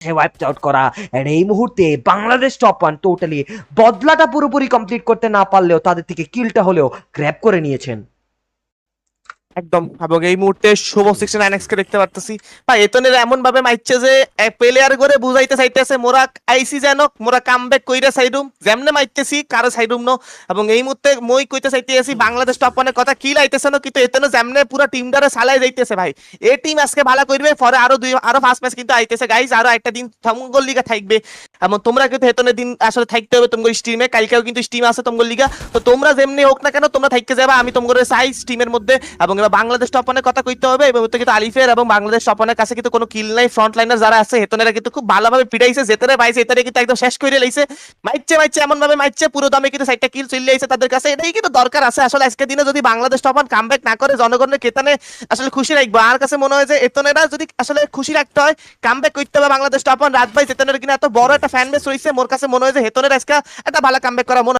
Wiped out করা। আর এই মুহূর্তে বাংলাদেশ টপ ওয়ান টোটালি বদলাটা পুরোপুরি কমপ্লিট করতে না পারলেও তাদের থেকে কিলটা হলেও গ্র্যাব করে নিয়েছেন। একদম। এবং এই মুহূর্তে শুভ 69x কে দেখতে পারতেছি ভাই, এতনের এমন ভাবে মাইচ্ছে যে প্লেয়ার করে বুঝাইতে চাইতেছে মোরা আইসি যেন মোরা কামব্যাক কইরা সাইডুম যেমনে মাইতেছি কারো সাইডুম নো। এবং এই মুহূর্তে মই কইতে চাইতেছি বাংলাদেশ টপ ওয়ানের কথা কি লাইতেছে না, কিন্তু এতনে যেমনে পুরো টিমটারে সালাই যাইতেছে ভাই। এই টিম আজকে ভালো করবে, পরে আরো ফার্স্ট ম্যাচ কিন্তু আইতেছে গাইস, আরো একটা দিন তমগল লিগা থাকবে। এবং তোমরা কিন্তু এতনে দিন আসলে থাকতে হবে তোমাদের স্ট্রিমে, কালকেও কিন্তু স্ট্রিম আছে তমগল লিগা। তো তোমরা যেমনি হোক না কেন তোমরা থাকতে যাবা, আমি তোমাদের চাই স্ট্রিমের মধ্যে। এবং এবার বাংলাদেশ টপ ওয়ানের কথা কইতে হবে, এবং কিন্তু আলিফের এবং বাংলাদেশ টপ ওয়ানের কাছে কিন্তু কোনো কিল নাই। ফ্রন্ট লাইনার যারা আছে হেতনেরা কিন্তু খুব ভালোভাবে পিটাইছে, যেতনে পাইছে এটারে কিন্তু একদম শেষ করে লাইছে। মাইচ্ছে এমন ভাবে মাইচ্ছে পুরো দামে কিন্তু সাইডটা কিল চলে আইছে তাদের কাছে। এটাই কিন্তু দরকার আছে আসলে আজকে দিনে, যদি বাংলাদেশ টপ ওয়ান কামব্যাক না করে জনগণের কেতানে আসলে খুশি রাখবো। আর কাছে মনে হয় যে এতনেরা যদি আসলে খুশি রাখতে হয় কামব্যাক করতে হবে বাংলাদেশ টপ ওয়ান। রাত ভাই যেতনের কিনা এত বড় একটা ফ্যান বেস রয়েছে, মোর কাছে মনে হয় যে হেতনের আজকে একটা ভালো কামব্যাক করা মনে